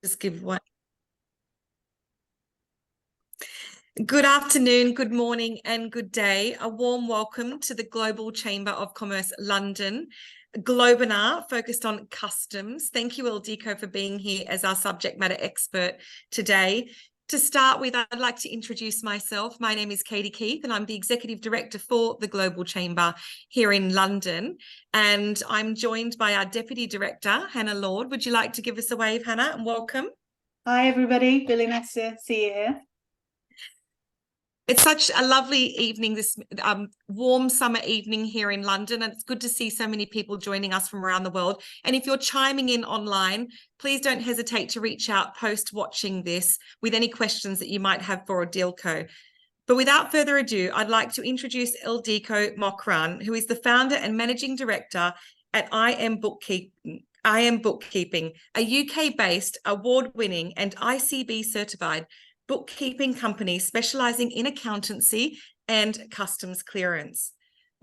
Just give one. Good afternoon, good morning, and good day. A warm welcome to the Global Chamber of Commerce London, Globinar, focused on customs. Thank you, Ildiko, for being here as our subject matter expert today. To start with, I'd like to introduce myself. My name is Katie Keith, and I'm the Executive Director for the Global Chamber here in London. And I'm joined by our Deputy Director, Hannah Lord. Would you like to give us a wave, Hannah, and welcome? Hi, everybody. Really nice to see you here. It's such a lovely evening, this warm summer evening here in London, and it's good to see so many people joining us from around the world. And if you're chiming in online, please don't hesitate to reach out post-watching this with any questions that you might have for Ildiko. But without further ado, I'd like to introduce Ildiko Mokran, who is the founder and managing director at IM Bookkeeping, a UK-based, award-winning and ICB-certified bookkeeping company specialising in accountancy and customs clearance.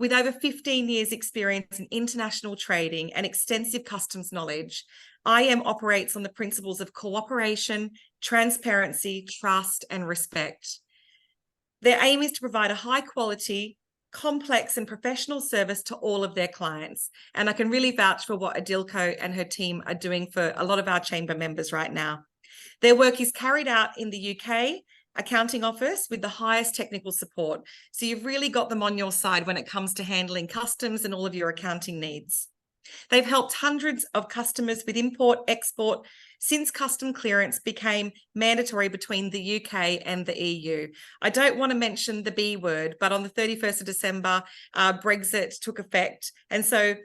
With over 15 years' experience in international trading and extensive customs knowledge, IM operates on the principles of cooperation, transparency, trust, and respect. Their aim is to provide a high-quality, complex and professional service to all of their clients. And I can really vouch for what Ildiko and her team are doing for a lot of our chamber members right now. Their work is carried out in the UK accounting office with the highest technical support. So you've really got them on your side when it comes to handling customs and all of your accounting needs. They've helped hundreds of customers with import, export, since custom clearance became mandatory between the UK and the EU. I don't want to mention the B word, but on the 31st of December, Brexit took effect. And so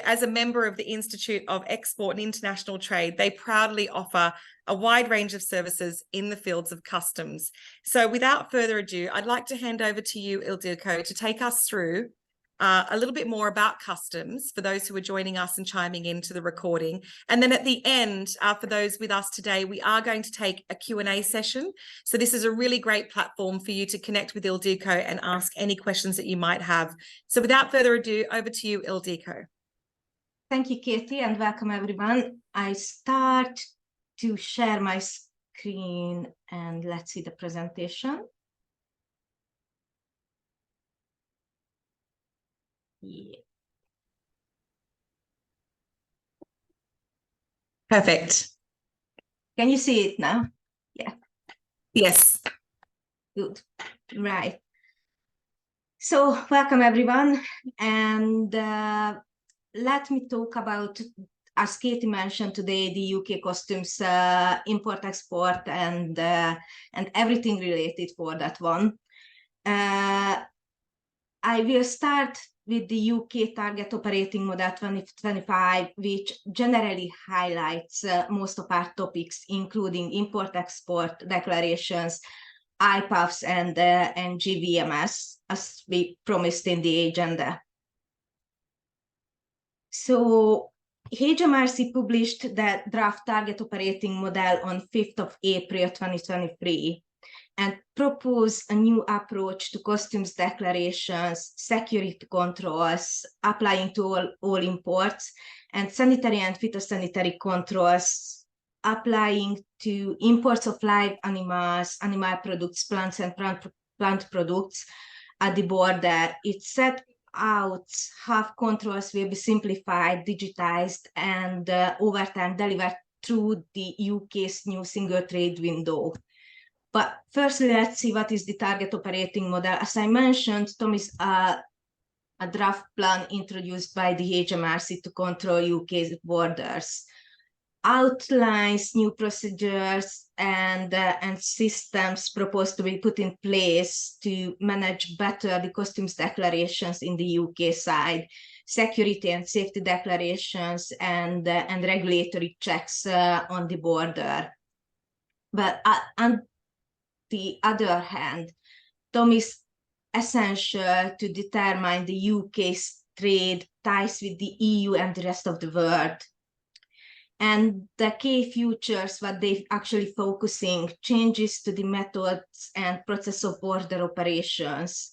as a member of the Institute of Export and International Trade, they proudly offer a wide range of services in the fields of customs. So without further ado, I'd like to hand over to you, Ildiko, to take us through a little bit more about customs for those who are joining us and chiming into the recording. And then at the end, for those with us today, we are going to take a Q&A session. So this is a really great platform for you to connect with Ildiko and ask any questions that you might have. So without further ado, over to you, Ildiko. Thank you, Katie, and welcome everyone. I start to share my screen and let's see the presentation. Yeah. Perfect. Can you see it now? Yeah. Yes. Good. Right. So welcome everyone, and let me talk about, as Katie mentioned today, the UK customs import-export and everything related for that one. I will start with the UK Target Operating Model 2025, which generally highlights most of our topics, including import-export declarations, IPAFs, and GVMS, as we promised in the agenda. So HMRC published the draft Target Operating Model on 5th of April 2023 and proposed a new approach to customs declarations, security controls, applying to all imports, and sanitary and phytosanitary controls, applying to imports of live animals, animal products, plants, and plant products at the border. It set out how controls will be simplified, digitized, and over time delivered through the UK's new single trade window. But firstly, let's see what is the Target Operating Model. As I mentioned, Tom is a draft plan introduced by the HMRC to control UK's borders, outlines new procedures and systems proposed to be put in place to manage better the customs declarations in the UK side, security and safety declarations, and regulatory checks on the border. But on the other hand, Tom is essential to determine the UK's trade ties with the EU and the rest of the world. And the key features, what they're actually focusing, changes to the methods and process of border operations.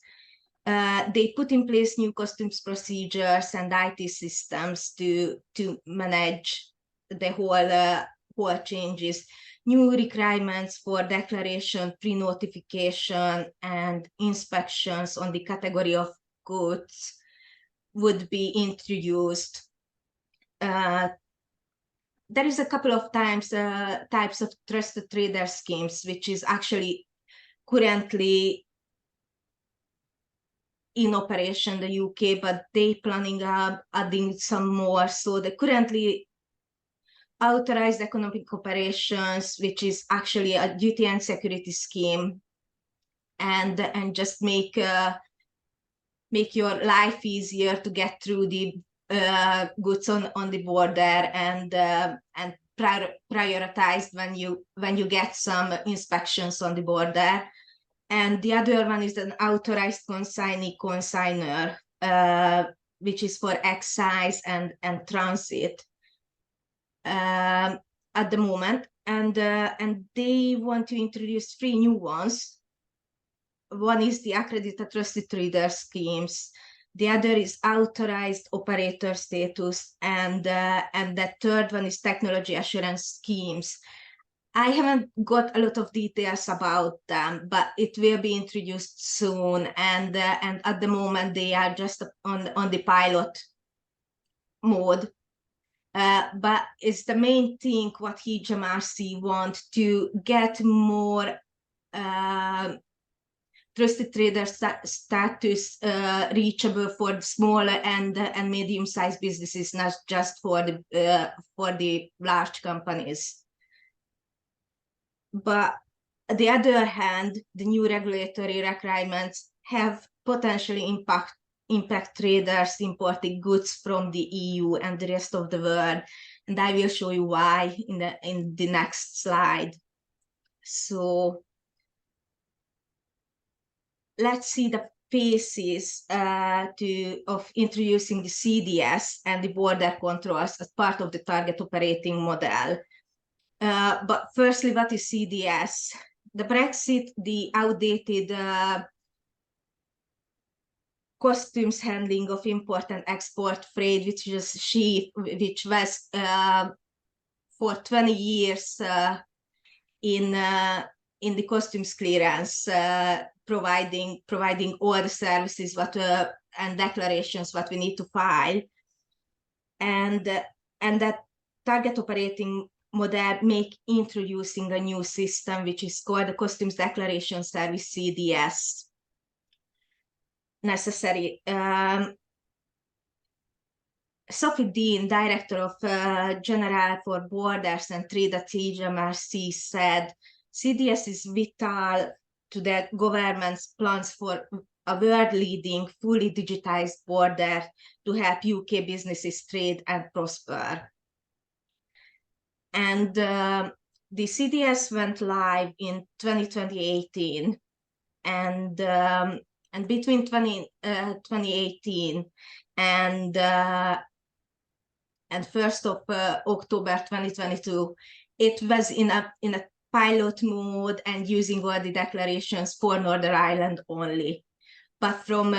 They put in place new customs procedures and IT systems to manage the whole whole changes. New requirements for declaration, pre-notification, and inspections on the category of goods would be introduced. There is a couple of types of trusted trader schemes, which is actually currently in operation in the UK, but they planning adding some more. So the currently authorized economic operations, which is actually a duty and security scheme, and just make your life easier to get through the goods on the border, and prioritized when you get some inspections on the border. And the other one is an authorized consignor, which is for excise and transit at the moment. And they want to introduce 3 new ones. One is the accredited trusted trader schemes. The other is authorized operator status, and the third one is technology assurance schemes. I haven't got a lot of details about them, but it will be introduced soon. And at the moment they are just on the pilot mode. But it's the main thing what HMRC want to get more trusted trader status reachable for small and medium-sized businesses, not just for the large companies. But on the other hand, the new regulatory requirements have potentially impact traders importing goods from the EU and the rest of the world, and I will show you why in the next slide. So let's see the phases of introducing the CDS and the border controls as part of the target operating model. But firstly, what is CDS? The Brexit, the outdated customs handling of import and export freight, which was for 20 years in the customs clearance, providing all the services and declarations what we need to file, and that target operating model make introducing a new system which is called the Customs Declaration Service, CDS, necessary. Sophie Dean, Director of General for Borders and Trade at HMRC, said CDS is vital to the government's plans for a world-leading, fully digitized border to help UK businesses trade and prosper. And the CDS went live in 2018, and between 2018 and 1st of October 2022, it was in a pilot mode and using all the declarations for Northern Ireland only. But from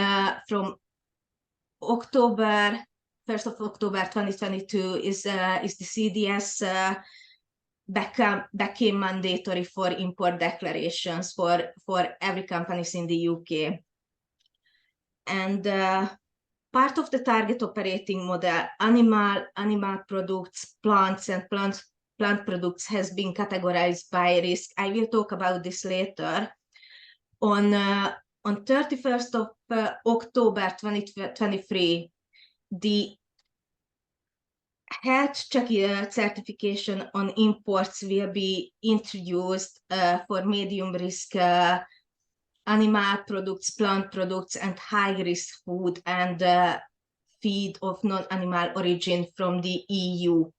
October 1st of October 2022 is the CDS became mandatory for import declarations for every companies in the UK. And part of the target operating model, animal products, plants, and plant products has been categorized by risk. I will talk about this later. On 31st of October 2023, the health check certification on imports will be introduced for medium risk animal products, plant products, and high risk food and feed of non-animal origin from the EU.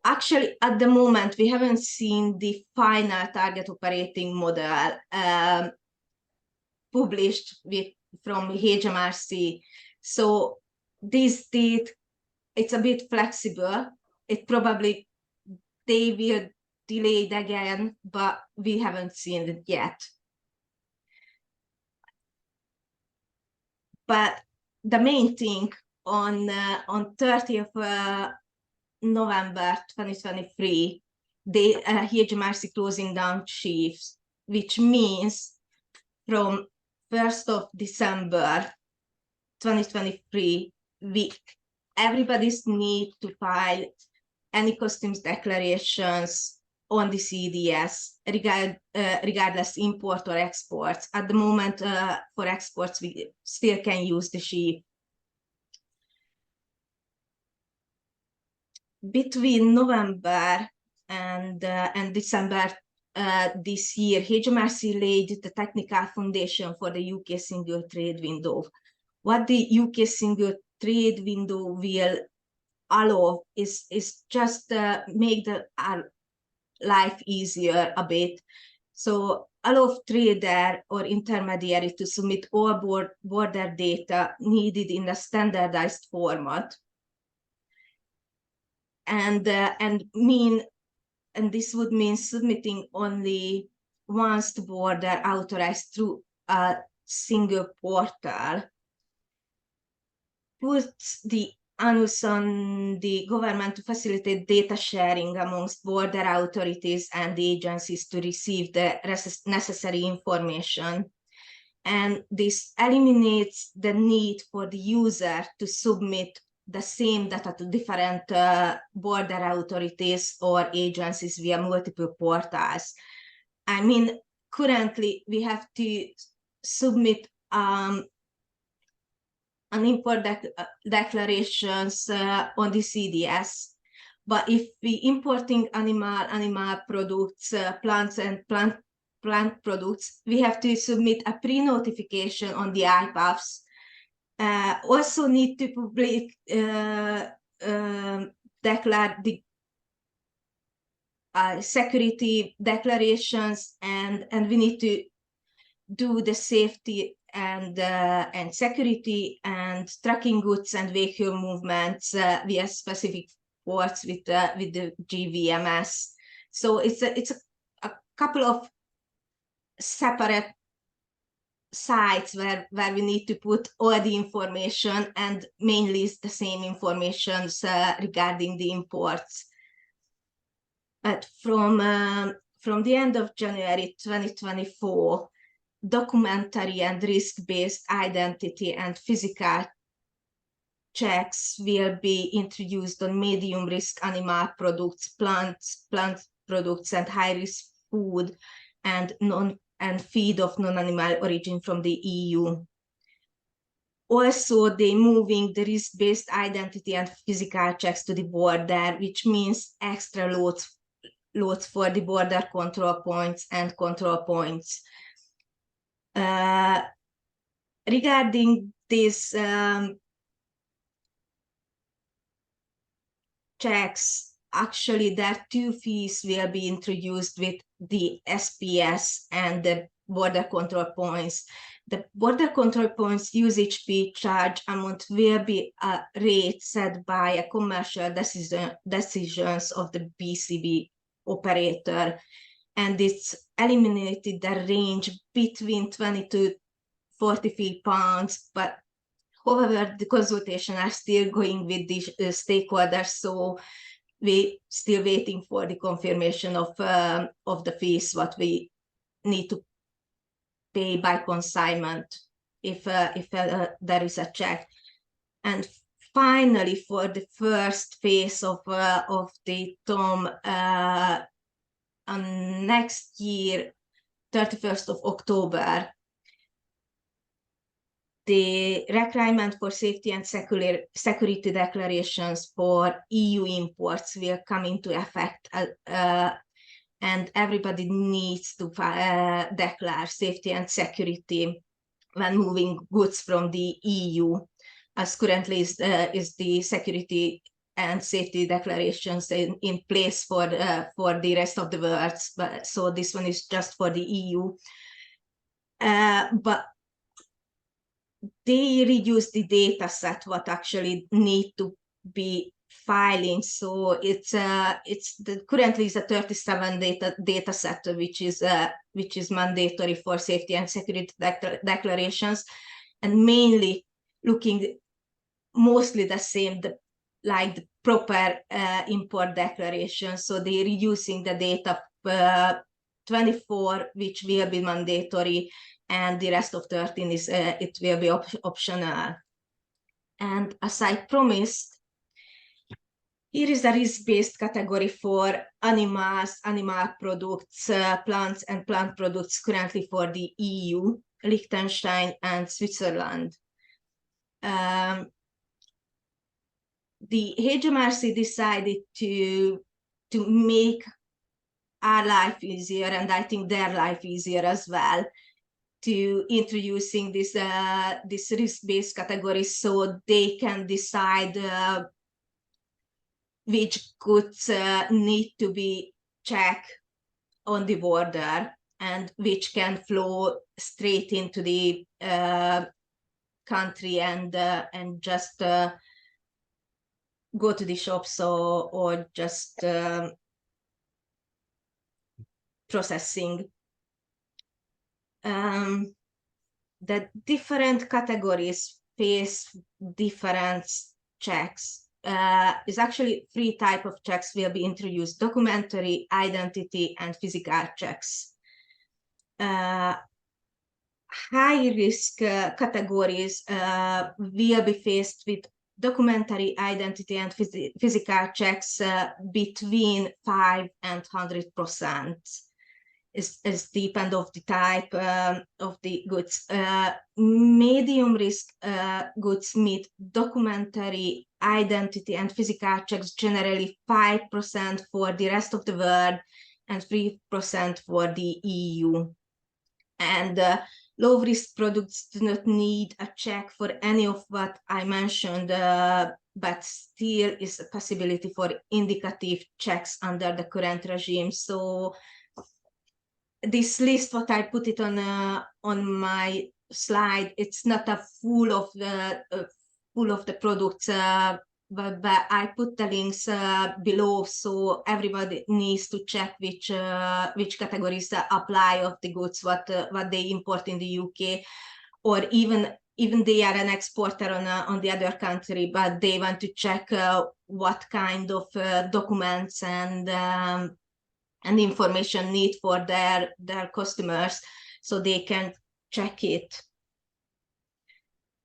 Actually, at the moment, we haven't seen the final target operating model published from HMRC. So this date, it's a bit flexible. It probably, they will delay it again, but we haven't seen it yet. But the main thing on 30th November 2023, the HMRC closing down shifts, which means from 1st of December 2023, everybody's need to file any customs declarations on the CDS, regardless import or exports. At the moment, for exports, we still can use the sheet. Between November and December this year, HMRC laid the technical foundation for the UK single trade window. What the UK single trade window will allow is just make our life easier a bit. So allow trader or intermediary to submit all border data needed in a standardized format. And this would mean submitting only once the border authorized through a single portal. Puts the onus on the government to facilitate data sharing amongst border authorities and agencies to receive the necessary information. And this eliminates the need for the user to submit the same data to different border authorities or agencies via multiple portals. I mean, currently we have to submit an import declarations on the CDS, but if we importing animal products, plants and plant products, we have to submit a pre-notification on the IPAFs. Also need to public declare the security declarations, and we need to do the safety and security and tracking goods and vehicle movements via specific ports with the GVMS. So it's a couple of separate sites where we need to put all the information, and mainly it's the same information regarding the imports. But from the end of January 2024, documentary and risk-based identity and physical checks will be introduced on medium-risk animal products, plant products, and high-risk food and feed of non-animal origin from the EU. Also, they moving the risk-based identity and physical checks to the border, which means extra loads for the border control points and control points. Regarding this checks, actually there are two fees will be introduced with the SPS and the border control points. The border control points usage fee charge amount will be a rate set by a commercial decisions of the BCB operator, and it's eliminated the range between 20 to 43 pounds, but however, the consultation are still going with the stakeholders, so we still waiting for the confirmation of the fees what we need to pay by consignment if there is a check. And finally, for the first phase of the TOM next year, 31st of October, the requirement for safety and security declarations for EU imports will come into effect, and everybody needs to declare safety and security when moving goods from the EU, as currently is the security and safety declarations in place for the rest of the world. But so this one is just for the EU. But they reduce the data set what actually need to be filing. So currently is a 37 data set which is mandatory for safety and security declarations, and mainly looking mostly the same. like the proper import declaration. So they're reducing the date of 24, which will be mandatory, and the rest of 13 is it will be optional. And as I promised, here is the risk-based category for animals, animal products, plants and plant products currently for the EU, Liechtenstein and Switzerland. The HMRC decided to make our life easier, and I think their life easier as well, to introducing this risk-based category, so they can decide which goods need to be checked on the border and which can flow straight into the country and just go to the shops or just processing. The different categories face different checks. Is actually 3 types of checks will be introduced: documentary, identity, and physical checks. High risk categories will be faced with documentary, identity, and physical checks between 5 and 100%. Is depend of the type of the goods. Medium risk goods meet documentary, identity, and physical checks generally 5% for the rest of the world and 3% for the EU. And low risk products do not need a check for any of what I mentioned, but still is a possibility for indicative checks under the current regime. So this list, what I put it on my slide, it's not a full of the products, but I put the links below, so everybody needs to check which categories apply of the goods what they import in the UK, or even they are an exporter on the other country, but they want to check what kind of documents and information need for their customers, so they can check it.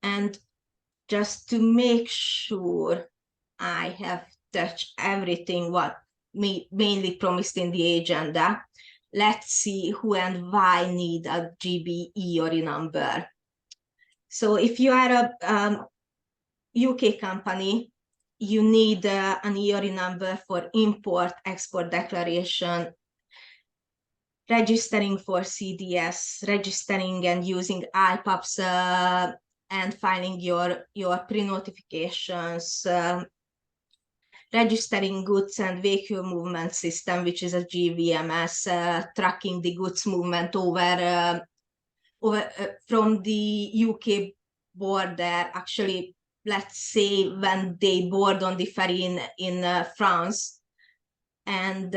And just to make sure I have touched everything what mainly promised in the agenda, let's see who and why need a GB EORI number. So if you are a UK company, you need an EORI number for import-export declaration, registering for CDS, registering and using IPAPs, and filing your pre-notifications, registering goods and vehicle movement system, which is a GVMS, tracking the goods movement over from the UK border. Actually, let's say when they board on the ferry in France, and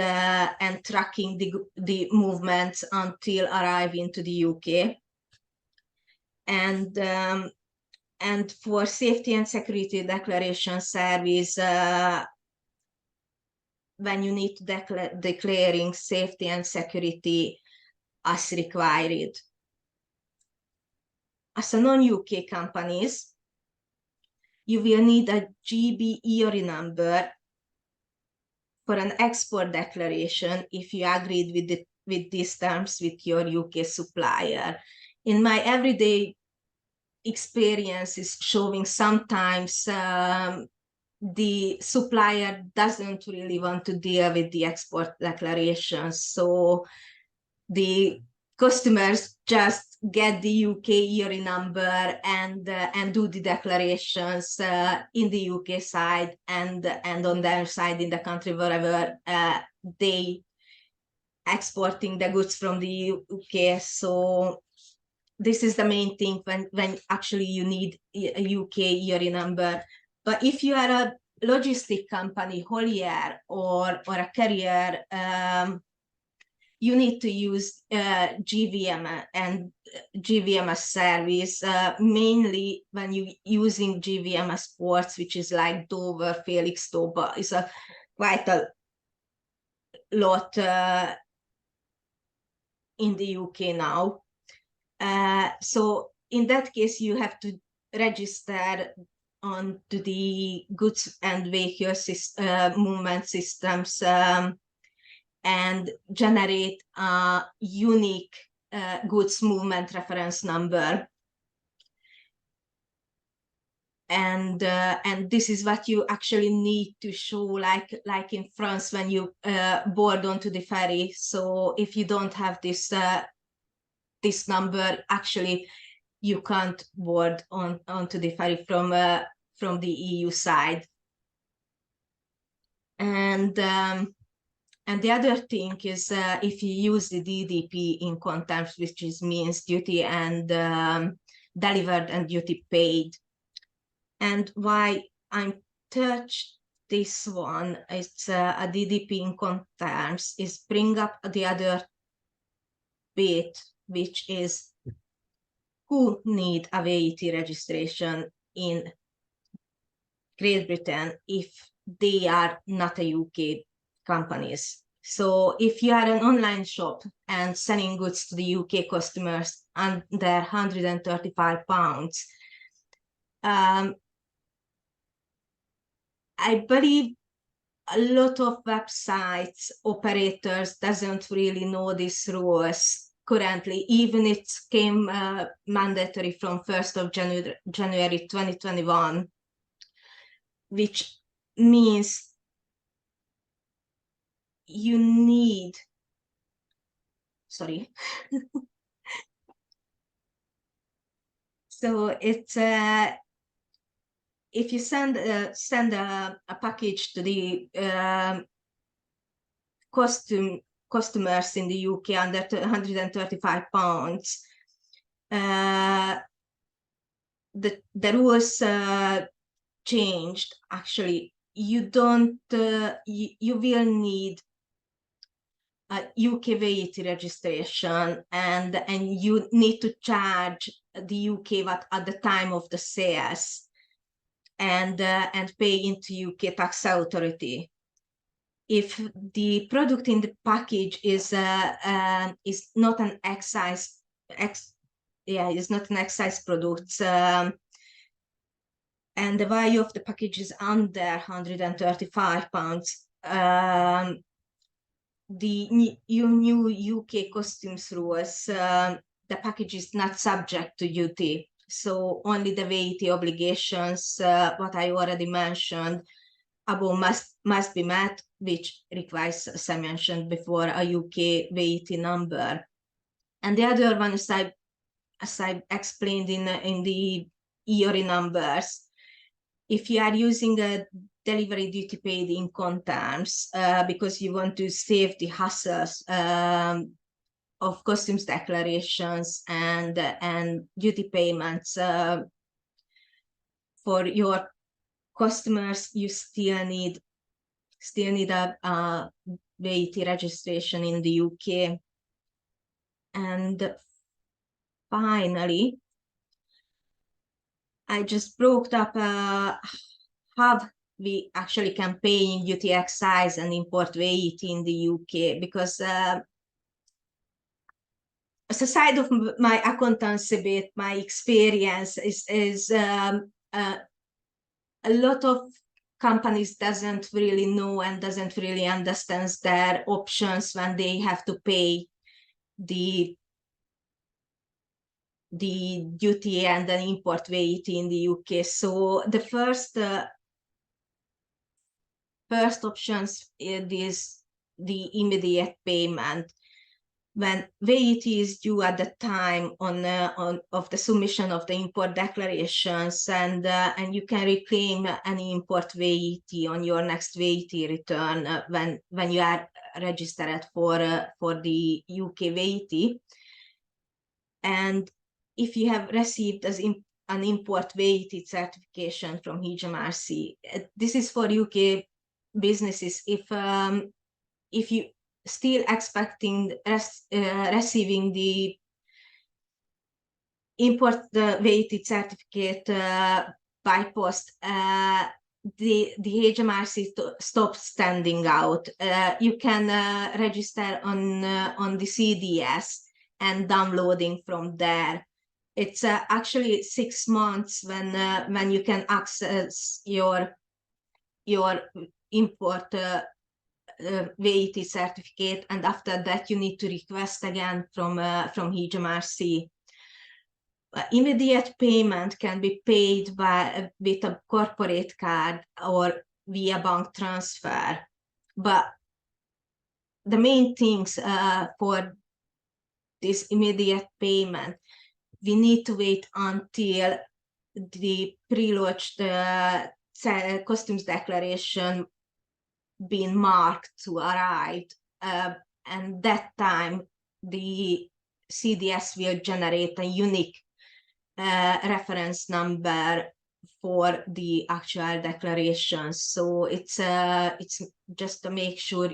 tracking the movements until arriving to the UK. And for safety and security declaration service, when you need to declaring safety and security as required. As a non-UK companies, you will need a GB EORI number for an export declaration if you agreed with these terms with your UK supplier. In my everyday experience is showing sometimes the supplier doesn't really want to deal with the export declarations, so the customers just get the UK EORI number and do the declarations in the UK side and on their side in the country wherever they exporting the goods from the UK. So this is the main thing when actually you need a UK EORI number. But if you are a logistic company, haulier or a carrier, you need to use GVMS and GVMS service, mainly when you using GVMS ports, which is like Dover, Felixstowe, is a quite a lot in the UK now. So in that case, you have to register onto the goods and vehicle movement systems and generate a unique goods movement reference number. And this is what you actually need to show, like in France when you board onto the ferry. So if you don't have this this number, actually you can't board onto the ferry from the EU side. And the other thing is if you use the DDP incoterms, which means duty and delivered and duty paid. And why I'm touched this one, it's a DDP incoterms, is bring up the other bit, which is who need a VAT registration in Great Britain if they are not a UK companies. So if you are an online shop and selling goods to the UK customers under £135, I believe a lot of websites operators doesn't really know these rules currently, even it came mandatory from 1st of January 2021, which means you need, sorry. So it's if you send a package to the customers in the UK under £135, the rules changed. Actually, you don't. You will need a UK VAT registration, and you need to charge the UK VAT at the time of the sales, and pay into UK tax authority. If the product in the package is not an excise, is not an excise product, and the value of the package is under £135, the new UK customs rules, the package is not subject to duty. So only the VAT obligations, what I already mentioned, above must be met, which requires, as I mentioned before, a UK VAT number. And the other one, as I explained in the EORI numbers, if you are using a delivery duty paid incoterms because you want to save the hassles of customs declarations and duty payments for your customers, you still need a VAT registration in the UK. And finally, I just brought up how we actually can pay duty excise and import VAT in the UK, because as a side of my accountancy bit, my experience is a lot of companies doesn't really know and doesn't really understand their options when they have to pay the duty and then import VAT in the UK. So the first options is the immediate payment. When VAT is due at the time of the submission of the import declarations, and you can reclaim any import VAT on your next VAT return when you are registered for the UK VAT. And if you have received an import VAT certification from HMRC, this is for UK businesses. If you still expecting receiving the import weighted certificate by post, the HMRC stops standing out. You can register on the CDS and downloading from there. It's actually 6 months when you can access your import weighted certificate, and after that you need to request again from HMRC. Immediate payment can be paid with a corporate card or via bank transfer, but the main things for this immediate payment, we need to wait until the pre-lodged customs declaration being marked to arrive, and that time the CDS will generate a unique reference number for the actual declaration. So it's just to make sure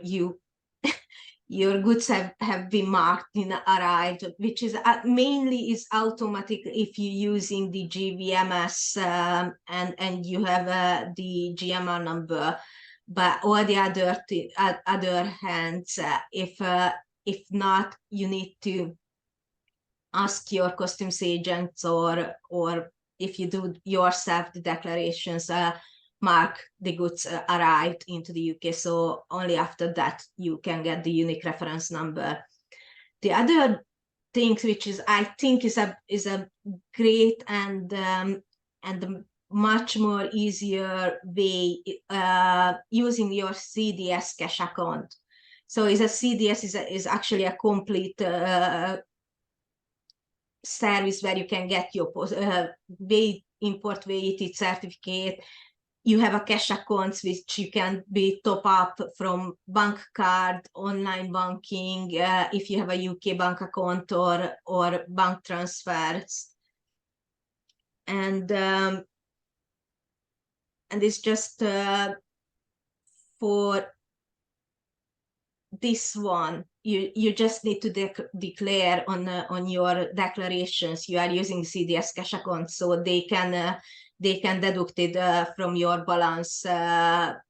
your goods have been marked in arrived, which is mainly is automatic if you're using the GVMS and you have the GMR number. But all the other hands, if not, you need to ask your customs agents, or if you do yourself the declarations, mark the goods arrived into the UK. So only after that you can get the unique reference number. The other thing, which is I think is a great and much more easier way, using your CDS cash account. So is a CDS is actually a complete service where you can get your import weighted certificate. You have a cash account which you can be top up from bank card, online banking, if you have a UK bank account, or bank transfers. And it's just for this one, you just need to declare on your declarations you are using CDS cash account, so they can deduct it from your balance, the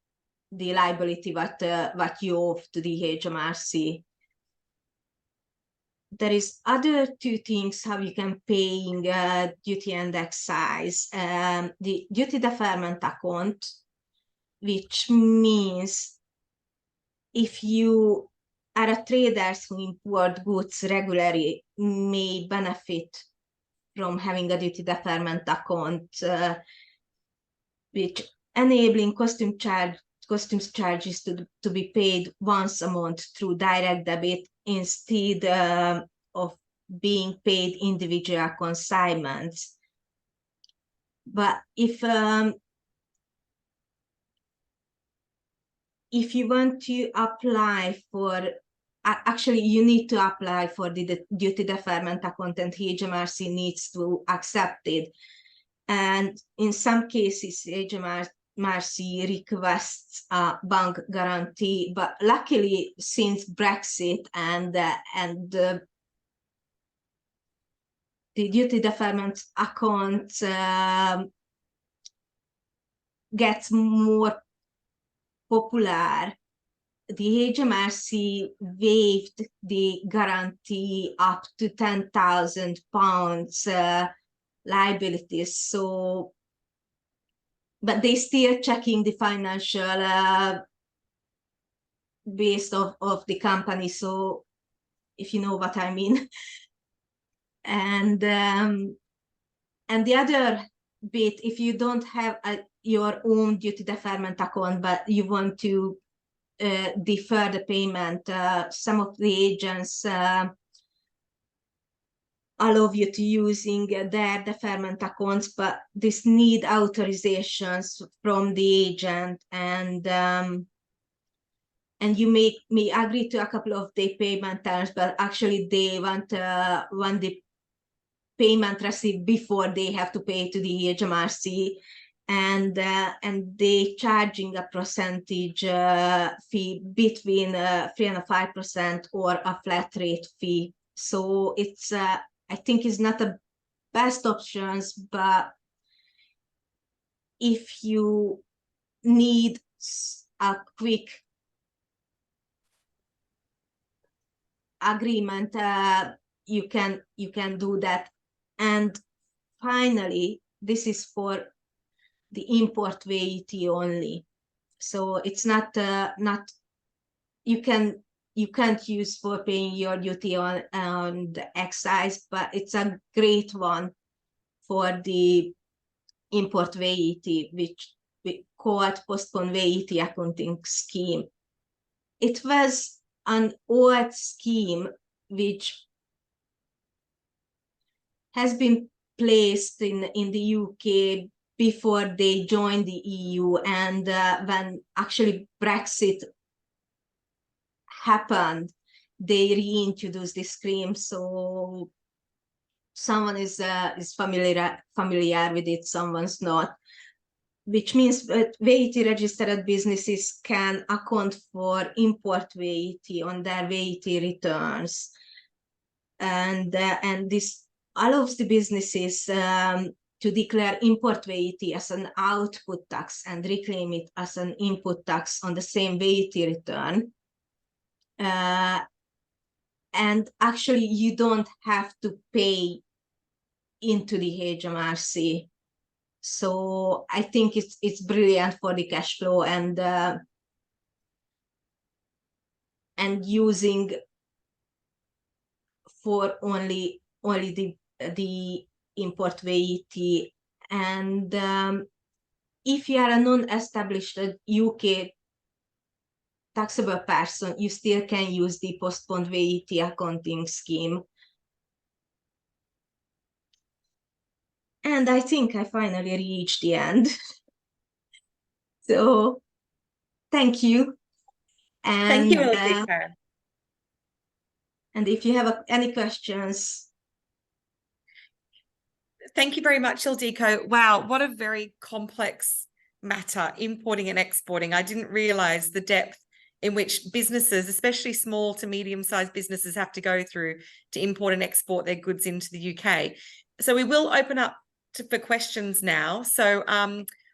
liability what you owe to the HMRC. There is other two things how you can paying duty and excise. The duty deferment account, which means if you are a trader who import goods regularly, may benefit from having a duty deferment account, which enabling customs charges to be paid once a month through direct debit instead of being paid individual consignments. But if you want to apply for, actually you need to apply for the duty deferment account, and HMRC needs to accept it. And in some cases, HMRC requests a bank guarantee, but luckily since Brexit and the duty deferment account gets more popular, the HMRC waived the guarantee up to £10,000 liabilities. So, but they still checking the financial base of the company. So, if you know what I mean. And the other bit, if you don't have your own duty deferment account, but you want to defer the payment, some of the agents allow you to using their deferment accounts, but this need authorizations from the agent, and you may agree to a couple of the payment terms, but actually they want the payment received before they have to pay to the HMRC. and they charging a percentage fee between 3 and 5% or a flat rate fee. So it's I think it's not the best options, but if you need a quick agreement, you can do that. And finally, this is for the import VAT only. So it's not you can't use for paying your duty on the excise, but it's a great one for the import VAT, which we called postpone VAT accounting scheme. It was an old scheme which has been placed in the UK before they joined the EU, and when actually Brexit happened, they reintroduced this scheme. So someone is familiar with it, someone's not, which means that VAT registered businesses can account for import VAT on their VAT returns, and this allows the businesses to declare import VAT as an output tax and reclaim it as an input tax on the same VAT return. And actually, you don't have to pay into the HMRC. So I think it's brilliant for the cash flow and using for only the import VAT. And if you are a non-established UK taxable person, you still can use the postponed VAT accounting scheme. And I think I finally reached the end. So thank you. And Thank you, Ildiko. And if you have any questions. Thank you very much, Ildiko. Wow, what a very complex matter, importing and exporting. I didn't realize the depth in which businesses, especially small to medium-sized businesses, have to go through to import and export their goods into the UK. So we will open up for questions now. So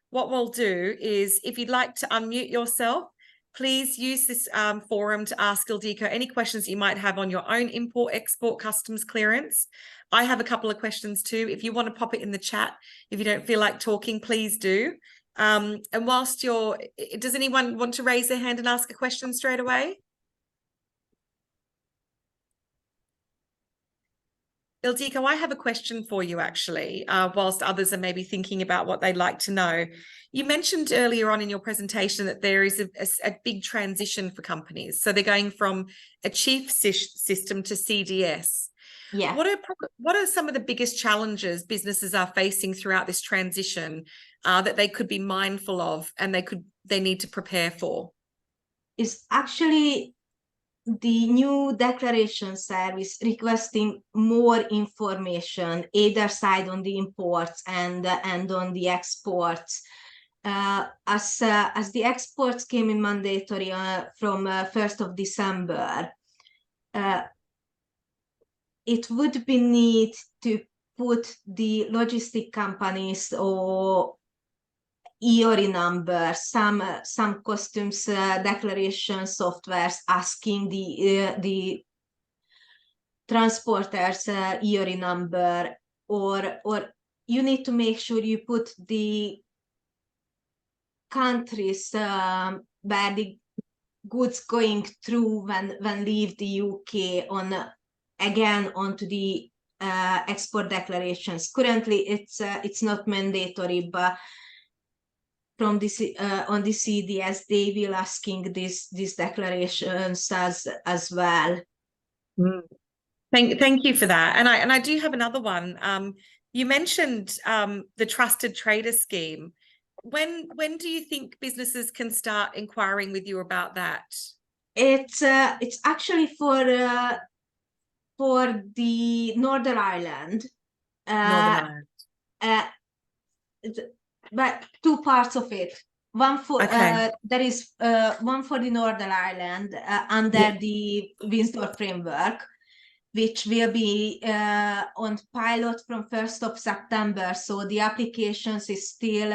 what we'll do is, if you'd like to unmute yourself, please use this forum to ask Ildiko any questions you might have on your own import-export customs clearance. I have a couple of questions too. If you want to pop it in the chat, if you don't feel like talking, please do. And whilst does anyone want to raise their hand and ask a question straight away? Ildiko, I have a question for you actually, whilst others are maybe thinking about what they'd like to know. You mentioned earlier on in your presentation that there is a big transition for companies. So they're going from a chief system to CDS. Yeah. What are some of the biggest challenges businesses are facing throughout this transition that they could be mindful of and they need to prepare for? Is actually the new declaration service requesting more information, either side on the imports and on the exports. As the exports came in mandatory from 1st of December, it would be need to put the logistic companies or EORI number, some customs declaration softwares asking the transporters EORI number, or you need to make sure you put the countries where the goods going through when leave the UK onto the export declarations. Currently, it's not mandatory, but from this on the CDS, they will asking these declarations as well. Thank you for that. And I do have another one. You mentioned the trusted trader scheme. When do you think businesses can start inquiring with you about that? It's actually for the Northern Ireland. Northern Ireland. but two parts of it. One for Okay. there is one for the Northern Ireland under the Windsor framework, which will be on pilot from 1st of September. So the applications is still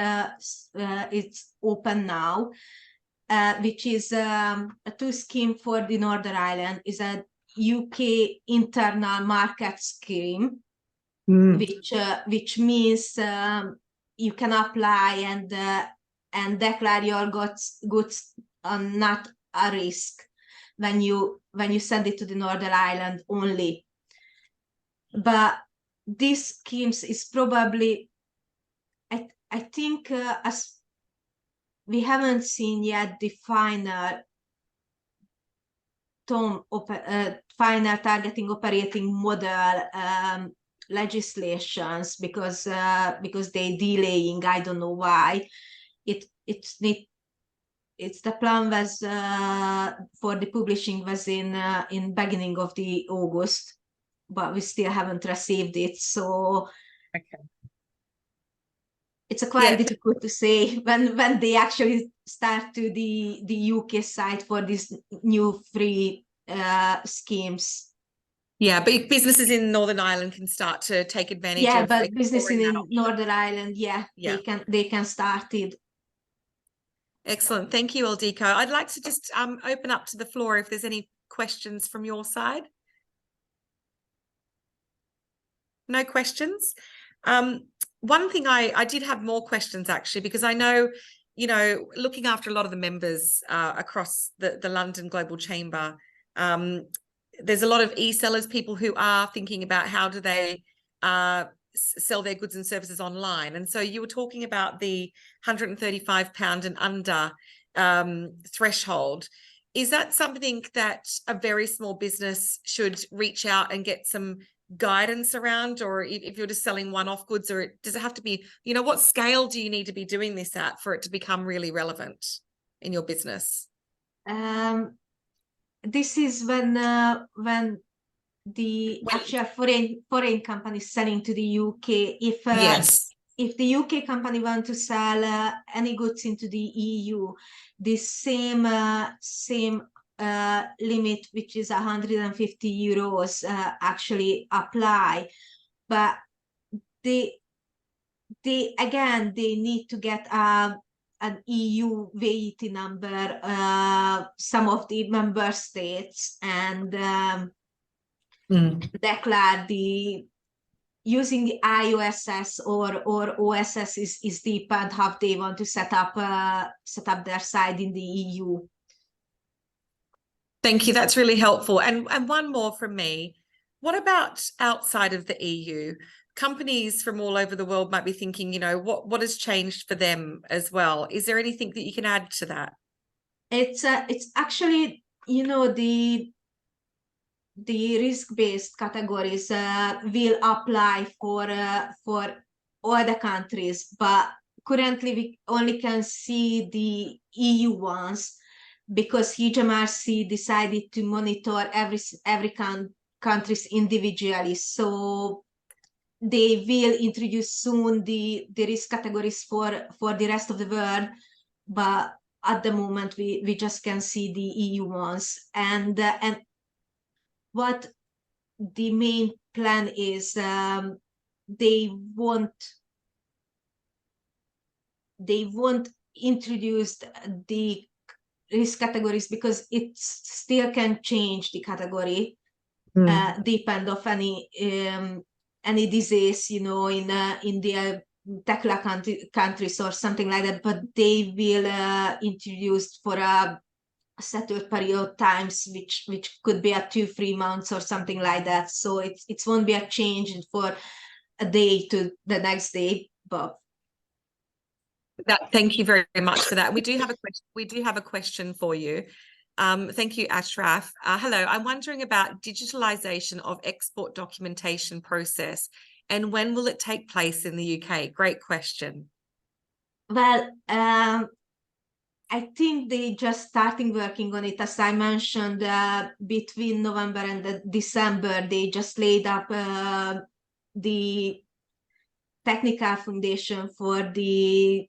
it's open now, which is a two scheme for the Northern Ireland, is a UK internal market scheme, which means you can apply and declare your goods are not a risk when you send it to the Northern Ireland only. But these schemes is probably, I think, as we haven't seen yet the final final targeting operating model legislations, because they delaying. I don't know why. It's the plan was for the publishing was in beginning of the August, but we still haven't received it. So Okay. it's quite difficult to say when they actually start to the UK side for these new free schemes. Yeah, but businesses in Northern Ireland can start to take advantage of. Yeah, but businesses in Northern Ireland, they can start it. Excellent. Thank you, Ildiko. I'd like to just open up to the floor if there's any questions from your side. No questions? One thing I did have more questions actually, because I know, you know, looking after a lot of the members across the London Global Chamber, there's a lot of e-sellers, people who are thinking about how do they sell their goods and services online. And so you were talking about the £135 and under threshold. Is that something that a very small business should reach out and get some guidance around, or if you're just selling one-off goods, or does it have to be, you know, what scale do you need to be doing this at for it to become really relevant in your business? This is when the actual foreign company is selling to the UK. If the UK company want to sell any goods into the EU, the same limit, which is €150, actually apply. But they need to get an EU VAT number, some of the member states, and declare using the IOSS or OSS is depend how they want to set up their side in the EU. Thank you. That's really helpful. And one more from me. What about outside of the EU? Companies from all over the world might be thinking, you know, what has changed for them as well? Is there anything that you can add to that? It's actually, you know, the risk-based categories will apply for all the countries, but currently we only can see the EU ones, because HMRC decided to monitor every countries individually. So they will introduce soon the risk categories for the rest of the world, but at the moment we just can see the EU ones. And what the main plan is, they won't introduce the risk categories, because it still can change the category, depend of any disease, you know, in the particular countries or something like that. But they will introduce for a settled period of times, which could be at 2-3 months or something like that. So it won't be a change for a day to the next day, but. Thank you very much for that. We do have a question. We do have a question for you. Thank you, Ashraf. Hello. I'm wondering about digitalization of export documentation process, and when will it take place in the UK? Great question. Well, I think they just starting working on it. As I mentioned, between November and December, they just laid up the technical foundation for the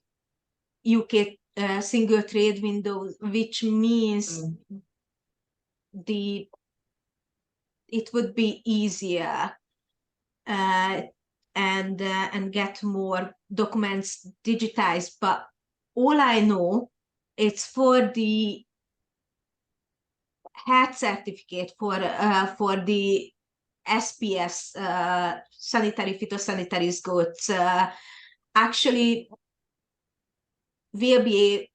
UK single trade window, which means it would be easier and get more documents digitized. But all I know, it's for the health certificate for the SPS, sanitary phytosanitary goods, actually will be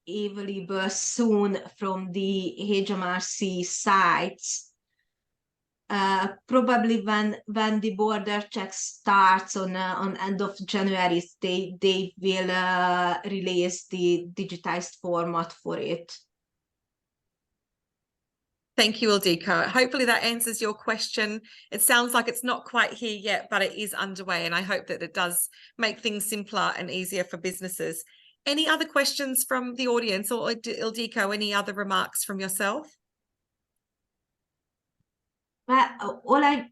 available soon from the HMRC sites. Probably when the border check starts on end of January, they will release the digitized format for it. Thank you, Ildiko. Hopefully that answers your question. It sounds like it's not quite here yet, but it is underway, and I hope that it does make things simpler and easier for businesses. Any other questions from the audience, or Ildiko, any other remarks from yourself? Well, all I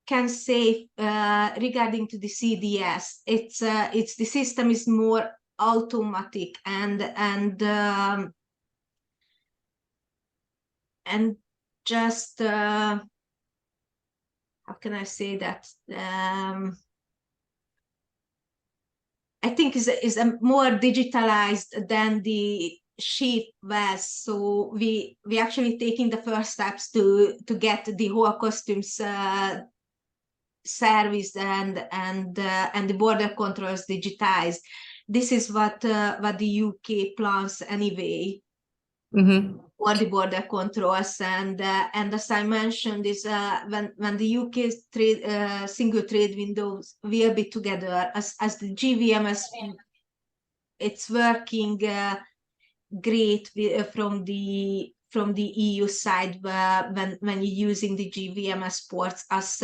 can say regarding to the CDS, it's the system is more automatic and just how can I say that? I think is a more digitalized than the sheet was. So we actually taking the first steps to get the whole customs service and the border controls digitized. This is what the UK plans anyway. Or the border controls, and as I mentioned, is when the UK single trade windows will be together as the GVMS, it's working great from the EU side when you're using the GVMS ports as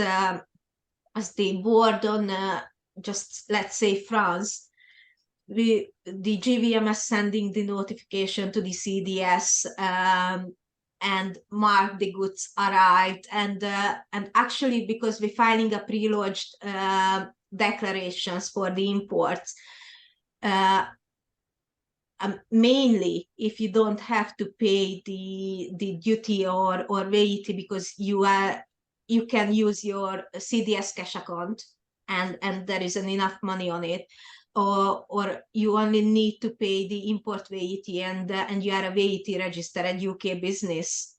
they board on just let's say France. The GVMS sending the notification to the CDS and mark the goods arrived, and actually because we're filing a pre-lodged declarations for the imports, mainly if you don't have to pay the duty or VAT because you can use your CDS cash account and there isn't enough money on it. Or you only need to pay the import VAT and you are a VAT registered UK business,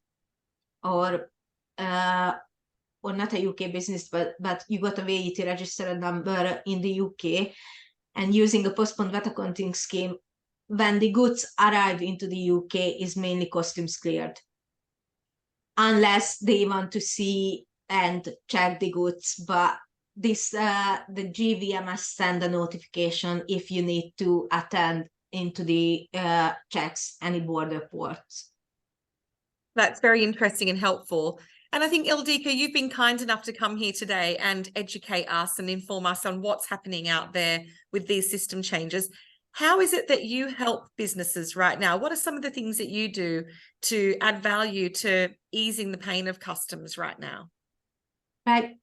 or not a UK business, but you got a VAT registered number in the UK, and using a postponed VAT accounting scheme, when the goods arrive into the UK is mainly customs cleared, unless they want to see and check the goods. But this the GVMS send a notification if you need to attend into the checks any border ports. That's very interesting and helpful. And I think, Ildiko, you've been kind enough to come here today and educate us and inform us on what's happening out there with these system changes. How is it that you help businesses right now? What are some of the things that you do to add value to easing the pain of customs right now? Right.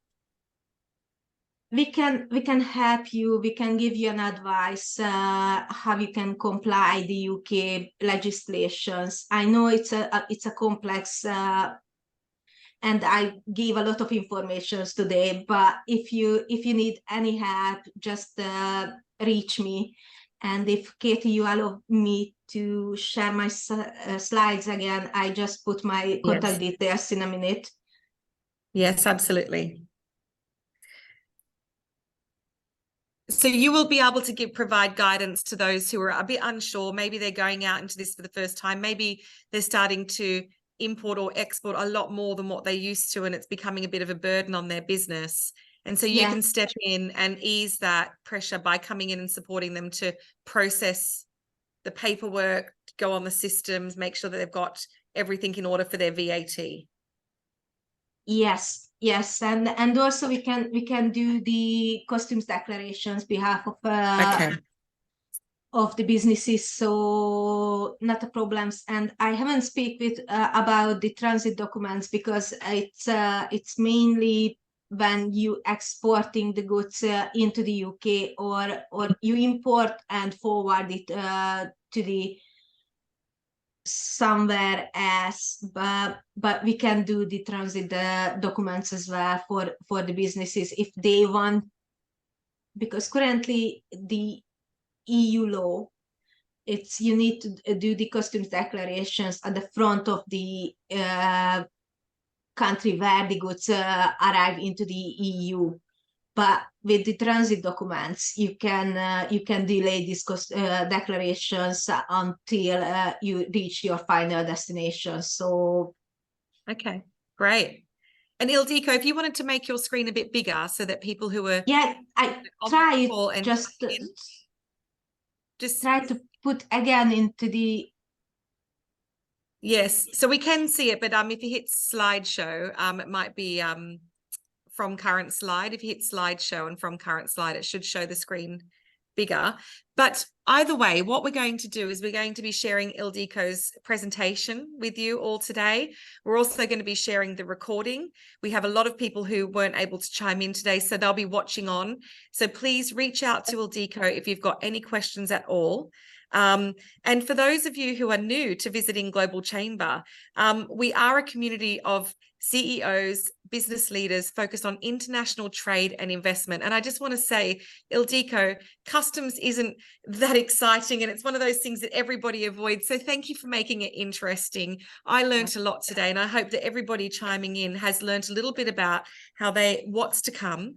We can help you. We can give you an advice how you can comply the UK legislations. I know it's a complex and I gave a lot of information today. But if you need any help, just reach me. And if Katie, you allow me to share my slides again, I just put my contact details in a minute. Yes, absolutely. So you will be able to provide guidance to those who are a bit unsure. Maybe they're going out into this for the first time. Maybe they're starting to import or export a lot more than what they used to, and it's becoming a bit of a burden on their business. And so you can step in and ease that pressure by coming in and supporting them to process the paperwork, go on the systems, make sure that they've got everything in order for their VAT. Yes, and also we can do the customs declarations behalf of of the businesses, so not a problems. And I haven't speak with about the transit documents because it's mainly when you exporting the goods into the UK, or you import and forward it to the somewhere else, but we can do the transit documents as well for the businesses if they want, because currently the EU law, it's you need to do the customs declarations at the front of the country where the goods arrive into the EU. But with the transit documents, you can delay these declarations until you reach your final destination. So, okay, great. And Ildiko, if you wanted to make your screen a bit bigger so that people who are I try just try to put again into the. Yes, so we can see it, but if you hit slideshow, it might be from current slide. If you hit slideshow and from current slide, it should show the screen bigger. But either way, what we're going to do is we're going to be sharing Ildiko's presentation with you all today. We're also going to be sharing the recording. We have a lot of people who weren't able to chime in today, so they'll be watching on. So please reach out to Ildiko if you've got any questions at all. And for those of you who are new to visiting Global Chamber, we are a community of CEOs, business leaders focused on international trade and investment. And I just want to say, Ildiko, customs isn't that exciting, and it's one of those things that everybody avoids. So thank you for making it interesting. I learned a lot today, and I hope that everybody chiming in has learned a little bit about what's to come,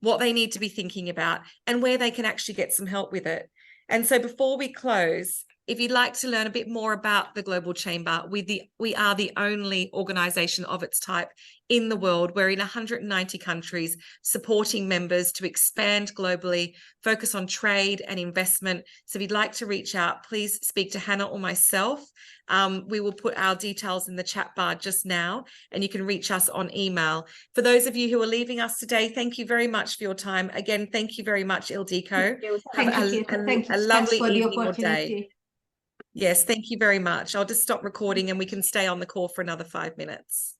what they need to be thinking about, and where they can actually get some help with it. And so before we close, if you'd like to learn a bit more about the Global Chamber, we are the only organisation of its type in the world. We're in 190 countries, supporting members to expand globally, focus on trade and investment. So if you'd like to reach out, please speak to Hannah or myself. We will put our details in the chat bar just now, and you can reach us on email. For those of you who are leaving us today, thank you very much for your time. Again, thank you very much, Ildiko. Thank you. A lovely for the evening or opportunity. day. Yes, thank you very much. I'll just stop recording and we can stay on the call for another 5 minutes.